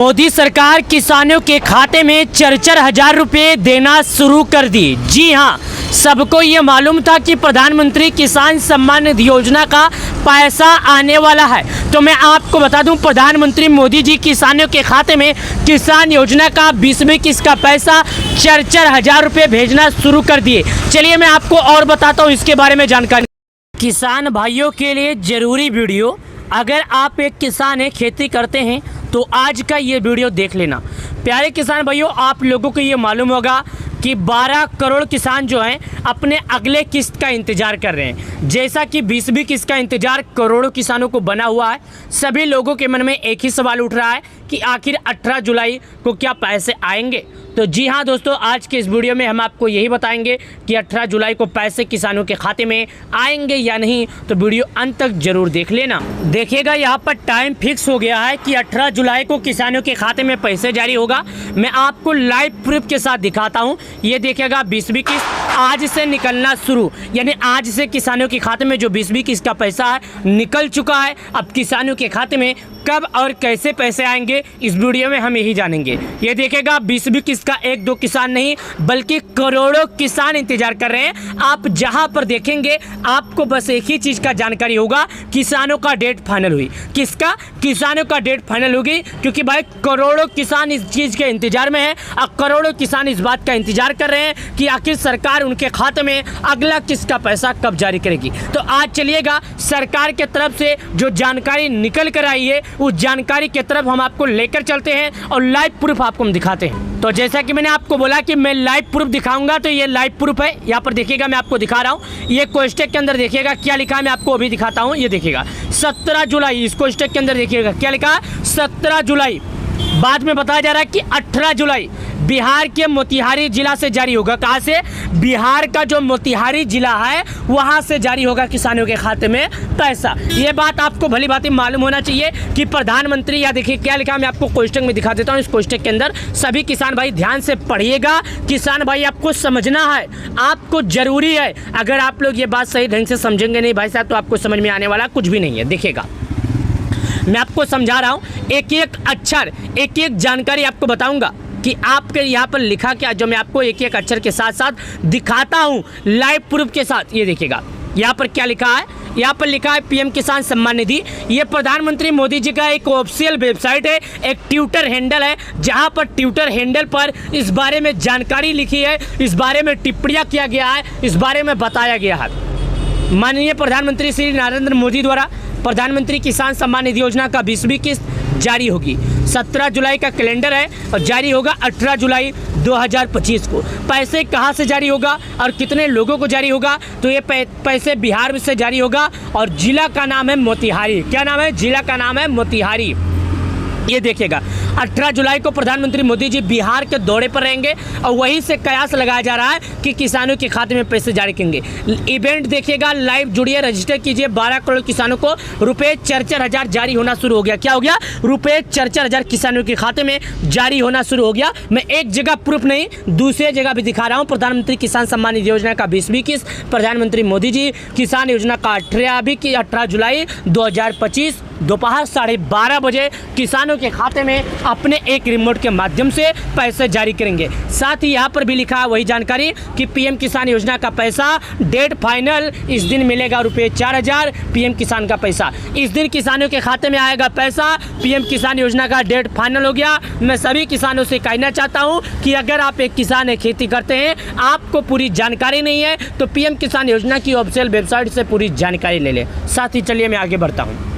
मोदी सरकार किसानों के खाते में 4,000 रुपये देना शुरू कर दी। जी हां, सबको ये मालूम था कि प्रधानमंत्री किसान सम्मान निधि योजना का पैसा आने वाला है। तो मैं आपको बता दूं, प्रधानमंत्री मोदी जी किसानों के खाते में किसान योजना का 20वीं किस्त का पैसा 4,000 रुपये भेजना शुरू कर दिए। चलिए मैं आपको और बताता हूँ इसके बारे में जानकारी। किसान भाइयों के लिए ज़रूरी वीडियो। अगर आप एक किसान हैं, खेती करते हैं, तो आज का ये वीडियो देख लेना। प्यारे किसान भाइयों, आप लोगों को ये मालूम होगा कि 12 करोड़ किसान जो हैं अपने अगले किस्त का इंतज़ार कर रहे हैं। जैसा कि 20वीं किस्त का इंतज़ार करोड़ों किसानों को बना हुआ है, सभी लोगों के मन में एक ही सवाल उठ रहा है कि आखिर 18 जुलाई को क्या पैसे आएंगे। तो जी हाँ दोस्तों, आज के इस वीडियो में हम आपको यही बताएंगे कि 18 जुलाई को पैसे किसानों के खाते में आएंगे या नहीं। तो वीडियो अंत तक जरूर देख लेना। देखिएगा, यहाँ पर टाइम फिक्स हो गया है कि 18 जुलाई को किसानों के खाते में पैसे जारी होगा। मैं आपको लाइव प्रूफ के साथ दिखाता हूँ। ये देखिएगा, 20वीं किस्त आज से निकलना शुरू, यानी आज से किसानों के खाते में जो 20वीं किस्त का पैसा है निकल चुका है। अब किसानों के खाते में कब और कैसे पैसे आएंगे, इस वीडियो में हम यही जानेंगे। ये देखिएगा, 20वीं किस्त का 1-2 किसान नहीं बल्कि करोड़ों किसान इंतजार कर रहे हैं। आप जहां पर देखेंगे आपको बस एक ही चीज़ का जानकारी होगा, किसानों का डेट फाइनल हुई। किसका? किसानों का डेट फाइनल होगी, क्योंकि भाई करोड़ों किसान इस चीज़ के इंतजार में है और करोड़ों किसान इस बात का इंतजार कर रहे हैं कि आखिर सरकार उनके खाते में अगला किस्त का पैसा कब जारी करेगी। तो आज चलिएगा, सरकार के तरफ से जो जानकारी निकल कर आई है उस जानकारी की तरफ हम आपको लेकर चलते हैं और लाइव प्रूफ आपको हम दिखाते हैं। तो जैसा कि मैंने आपको बोला कि मैं लाइव प्रूफ दिखाऊंगा, तो ये लाइव प्रूफ है। यहाँ पर देखिएगा, मैं आपको दिखा रहा हूँ। ये कोष्टक के अंदर देखिएगा क्या लिखा है, मैं आपको अभी दिखाता हूँ। ये देखिएगा 17 जुलाई, इस कोष्टक के अंदर देखिएगा क्या लिखा है, 17 जुलाई। बाद में बताया जा रहा है कि 18 जुलाई बिहार के मोतिहारी जिला से जारी होगा। कहाँ से? बिहार का जो मोतिहारी जिला है वहां से जारी होगा किसानों के खाते में पैसा। ये बात आपको भली भांति मालूम होना चाहिए कि प्रधानमंत्री, या देखिए क्या लिखा है, मैं आपको कोष्टक में दिखा देता हूँ। इस कोष्टक के अंदर सभी किसान भाई ध्यान से पढ़िएगा। किसान भाई आपको समझना है, आपको जरूरी है। अगर आप लोग ये बात सही ढंग से समझेंगे नहीं भाई साहब, तो आपको समझ में आने वाला कुछ भी नहीं है। देखिएगा, मैं आपको समझा रहा हूँ, एक एक अक्षर, एक एक जानकारी आपको बताऊंगा कि आपके यहाँ पर लिखा क्या, जो मैं आपको एक एक अक्षर के साथ साथ दिखाता हूँ लाइव प्रूफ के साथ। ये देखिएगा, यहाँ पर क्या लिखा है, यहाँ पर लिखा है पीएम किसान सम्मान निधि। ये प्रधानमंत्री मोदी जी का एक ऑफिशियल वेबसाइट है, एक ट्विटर हैंडल है, जहाँ पर ट्विटर हैंडल पर इस बारे में जानकारी लिखी है, इस बारे में टिप्पणियाँ किया गया है, इस बारे में बताया गया है। माननीय प्रधानमंत्री श्री नरेंद्र मोदी द्वारा प्रधानमंत्री किसान सम्मान निधि योजना का 20वीं किस्त जारी होगी। 17 जुलाई का कैलेंडर है और जारी होगा 18 जुलाई 2025 को। पैसे कहां से जारी होगा और कितने लोगों को जारी होगा? तो ये पैसे बिहार से जारी होगा और जिला का नाम है मोतिहारी। क्या नाम है? जिला का नाम है मोतिहारी। ये देखिएगा, 18 जुलाई को प्रधानमंत्री मोदी जी बिहार के दौरे पर रहेंगे और वहीं से कयास लगाया जा रहा है कि किसानों के खाते में पैसे जारी करेंगे। इवेंट देखिएगा, लाइव जुड़िए, रजिस्टर कीजिए। 12 करोड़ किसानों को रुपये 4,000 जारी होना शुरू हो गया। क्या हो गया? रुपये 4,000 किसानों के खाते में जारी होना शुरू हो गया। मैं एक जगह प्रूफ नहीं, दूसरे जगह भी दिखा रहा हूँ। प्रधानमंत्री किसान सम्मान निधि योजना का 20वीं किस्त प्रधानमंत्री मोदी जी किसान योजना का 18 जुलाई 2025 दोपहर 12:30 बजे किसानों के खाते में अपने एक रिमोट के माध्यम से पैसे जारी करेंगे। साथ ही यहाँ पर भी लिखा है वही जानकारी कि पीएम किसान योजना का पैसा डेट फाइनल इस दिन मिलेगा, रुपये 4,000 पीएम किसान का पैसा इस दिन किसानों के खाते में आएगा। पैसा पीएम किसान योजना का डेट फाइनल हो गया। मैं सभी किसानों से कहना चाहता हूँ कि अगर आप एक किसान है, खेती करते हैं, आपको पूरी जानकारी नहीं है, तो पीएम किसान योजना की ऑफिशियल वेबसाइट से पूरी जानकारी ले लें। साथ ही चलिए मैं आगे बढ़ता हूँ।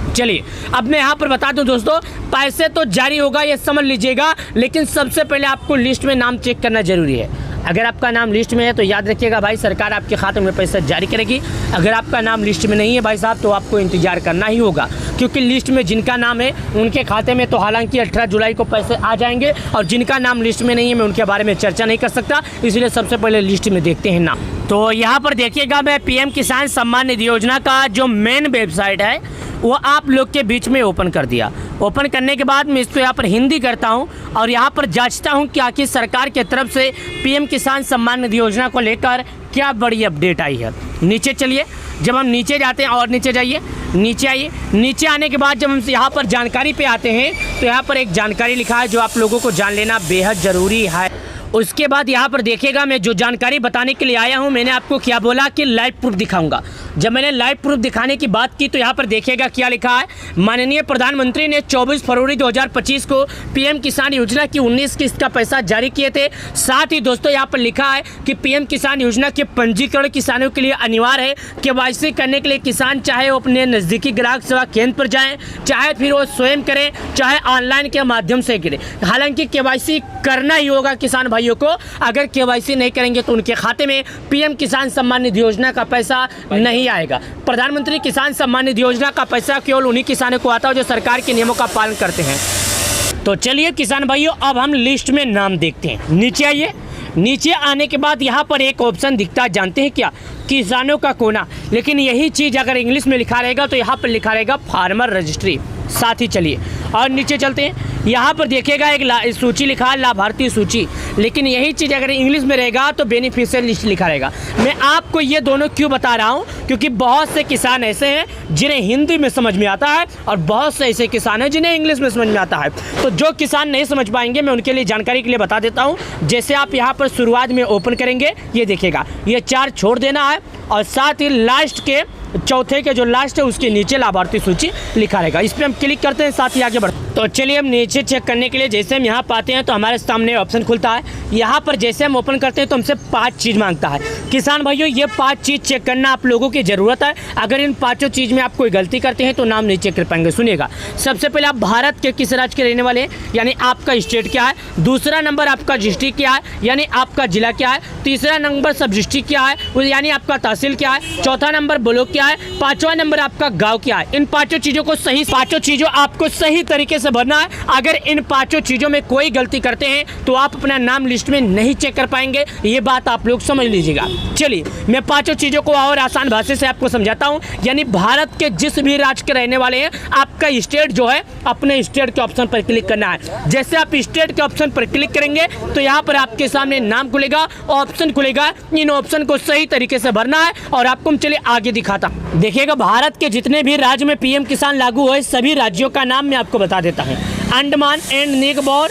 चलिए अब मैं यहाँ पर बता दूं दोस्तों, पैसे तो जारी होगा ये समझ लीजिएगा, लेकिन सबसे पहले आपको लिस्ट में नाम चेक करना जरूरी है। अगर आपका नाम लिस्ट में है तो याद रखिएगा भाई, सरकार आपके खाते में पैसा जारी करेगी। अगर आपका नाम लिस्ट में नहीं है भाई साहब, तो आपको इंतजार करना ही होगा, क्योंकि लिस्ट में जिनका नाम है उनके खाते में तो हालांकि 18 जुलाई को पैसे आ जाएंगे, और जिनका नाम लिस्ट में नहीं है मैं उनके बारे में चर्चा नहीं कर सकता, इसलिए सबसे पहले लिस्ट में देखते हैं नाम। तो यहाँ पर देखिएगा, मैं पीएम किसान सम्मान निधि योजना का जो मेन वेबसाइट है वो आप लोग के बीच में ओपन कर दिया। ओपन करने के बाद मैं इसको यहाँ पर हिंदी करता हूँ और यहाँ पर जांचता हूँ कि आखिर सरकार की तरफ से पीएम किसान सम्मान निधि योजना को लेकर क्या बड़ी अपडेट आई है। नीचे चलिए, जब हम नीचे जाते हैं और नीचे जाइए, नीचे आइए। नीचे आने के बाद जब हम यहाँ पर जानकारी पे आते हैं तो यहाँ पर एक जानकारी लिखा है जो आप लोगों को जान लेना बेहद ज़रूरी है। उसके बाद यहाँ पर देखिएगा, मैं जो जानकारी बताने के लिए आया हूँ, मैंने आपको क्या बोला कि लाइव प्रूफ दिखाऊंगा। जब मैंने लाइव प्रूफ दिखाने की बात की तो यहाँ पर देखिएगा क्या लिखा है। माननीय प्रधानमंत्री ने 24 फरवरी 2025 को पीएम किसान योजना की 19 किस्त का पैसा जारी किए थे। साथ ही दोस्तों यहाँ पर लिखा है कि पीएम किसान योजना के पंजीकरण किसानों के लिए अनिवार्य है। केवाईसी करने के लिए किसान चाहे वो अपने नज़दीकी ग्राहक सेवा केंद्र पर जाएँ, चाहे फिर वो स्वयं करें, चाहे ऑनलाइन के माध्यम से करें। हालांकि केवाईसी करना ही होगा किसान भाइयों को। अगर केवाईसी नहीं करेंगे तो उनके खाते में पीएम किसान सम्मान निधि योजना का पैसा नहीं आएगा। प्रधानमंत्री किसान सम्मान निधि योजना का पैसा केवल उन्हीं किसानों को आता है जो सरकार के नियमों का पालन करते हैं। तो चलिए किसान भाइयों, अब हम लिस्ट में नाम देखते हैं। नीचे आइए। नीचे आने के बाद यहाँ पर एक ऑप्शन दिखता है, जानते हैं क्या? किसानों का कोना। लेकिन यही चीज़ अगर इंग्लिश में लिखा रहेगा तो यहाँ पर लिखा रहेगा फार्मर रजिस्ट्री। साथ ही चलिए और नीचे चलते हैं। यहाँ पर देखिएगा एक सूची लिखा है, लाभार्थी सूची। लेकिन यही चीज़ अगर इंग्लिश में रहेगा तो बेनिफिशियल लिस्ट लिखा रहेगा। मैं आपको ये दोनों क्यों बता रहा हूँ? क्योंकि बहुत से किसान ऐसे हैं जिन्हें हिंदी में समझ में आता है और बहुत से ऐसे किसान हैं जिन्हें इंग्लिश में समझ में आता है। तो जो किसान नहीं समझ पाएंगे मैं उनके लिए जानकारी के लिए बता देता हूँ। जैसे आप यहाँ पर शुरुआत में ओपन करेंगे, ये देखिएगा, ये 4 छोड़ देना है और साथ ही लास्ट के चौथे के जो लास्ट है उसके नीचे लाभार्थी सूची लिखा रहेगा। इस पर हम क्लिक करते हैं, साथ ही आगे बढ़ते हैं। तो चलिए हम नीचे चेक करने के लिए जैसे हम यहाँ पाते हैं तो हमारे सामने ऑप्शन खुलता है। यहाँ पर जैसे हम ओपन करते हैं तो हमसे 5 चीज़ मांगता है। किसान भाइयों, ये 5 चीज़ चेक करना आप लोगों की ज़रूरत है। अगर इन 5 चीज़ में आप कोई गलती करते हैं तो नाम नहीं चेक कर पाएंगे। सुनिएगा, सबसे पहले आप भारत के किस राज्य के रहने वाले हैं, यानी आपका स्टेट क्या है। दूसरा नंबर आपका डिस्ट्रिक्ट क्या है, यानी आपका जिला क्या है। तीसरा नंबर सब डिस्ट्रिक्ट क्या है, यानी आपका तहसील क्या है। चौथा नंबर ब्लॉक क्या है। 5वां नंबर आपका गांव क्या है। इन 5 चीज़ों को पाँचों चीज़ों आपको सही तरीके से भरना है। अगर इन 5 चीज़ों में कोई गलती करते हैं तो आप अपना नाम लिस्ट में नहीं चेक कर पाएंगे। ये बात आप लोग समझ लीजिएगा। चलिए मैं 5 चीज़ों को और आसान भाषा से आपको समझाता हूँ। यानी भारत के जिस भी राज्य के रहने वाले हैं, आपका स्टेट जो है, अपने स्टेट के ऑप्शन पर क्लिक करना है। जैसे आप स्टेट के ऑप्शन पर क्लिक करेंगे तो यहाँ पर आपके सामने नाम खुलेगा, ऑप्शन खुलेगा। इन ऑप्शन को सही तरीके से भरना है और आपको चलिए आगे दिखाता हूँ। देखिएगा, भारत के जितने भी राज्य में पीएम किसान लागू हुए सभी राज्यों का नाम मैं आपको बता देता हूँ। अंडमान एंड निकोबार,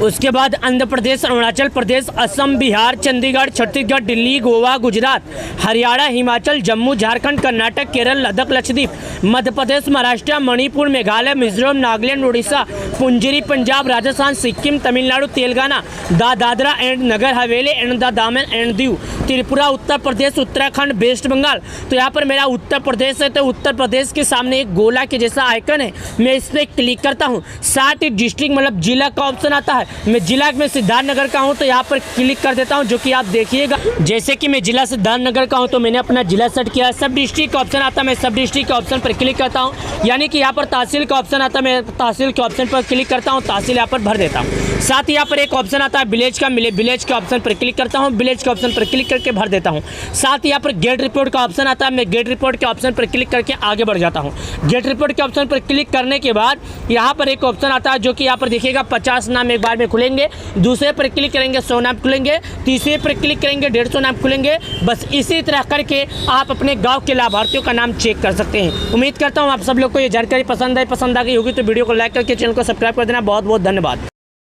उसके बाद आंध्र प्रदेश, अरुणाचल प्रदेश, असम, बिहार, चंडीगढ़, छत्तीसगढ़, दिल्ली, गोवा, गुजरात, हरियाणा, हिमाचल, जम्मू, झारखंड, कर्नाटक, केरल, लद्दाख, लक्षद्वीप, मध्य प्रदेश, महाराष्ट्र, मणिपुर, मेघालय, मिजोरम, नागालैंड, उड़ीसा, पुंजीरी, Punjab, Rajasthan, Sikkim, Tamil Nadu, Telangana, Dadra and Nagar Haveli and Daman and Diu, Tripura, Uttar Pradesh, Uttarakhand, west Bengal. तो यहाँ पर मेरा उत्तर प्रदेश है, तो उत्तर प्रदेश के सामने एक गोला के जैसा आइकन है, मैं इस पर क्लिक करता हूँ। साथ ही डिस्ट्रिक्ट मतलब जिला का ऑप्शन आता है। मैं जिला में सिद्धार्थनगर का हूँ तो यहाँ पर क्लिक कर देता हूँ, जो कि आप देखिएगा। जैसे कि मैं जिला सिद्धार्थनगर का हूँ तो मैंने अपना जिला सेट किया। सब डिस्ट्रिक्ट का ऑप्शन आता है, मैं सब डिस्ट्रिक्ट के ऑप्शन पर क्लिक करता हूँ। यानी कि यहाँ पर तहसील का ऑप्शन आता है, मैं तहसील के ऑप्शन पर क्लिक करता हूँ, तहसील यहाँ पर भर देता हूँ। साथ ही यहाँ पर एक ऑप्शन आता है विलेज का, विलेज के ऑप्शन पर क्लिक करता हूँ, विलेज के ऑप्शन पर क्लिक करके भर देता हूँ। साथ ही यहाँ पर गेट रिपोर्ट का ऑप्शन आता है, मैं गेट रिपोर्ट के ऑप्शन पर क्लिक करके आगे बढ़ जाता हूँ। गेट रिपोर्ट के ऑप्शन पर क्लिक करने के बाद यहाँ पर एक ऑप्शन आता है जो कि यहाँ पर देखिएगा 50 नाम एक बार में खुलेंगे। दूसरे पर क्लिक करेंगे 100 नाम खुलेंगे, तीसरे पर क्लिक करेंगे 150 नाम खुलेंगे। बस इसी तरह करके आप अपने गांव के लाभार्थियों का नाम चेक कर सकते हैं। उम्मीद करता हूं आप सब लोग को ये जानकारी पसंद आ गई होगी तो वीडियो को लाइक करके चैनल को सब्सक्राइब कर देना। बहुत बहुत धन्यवाद।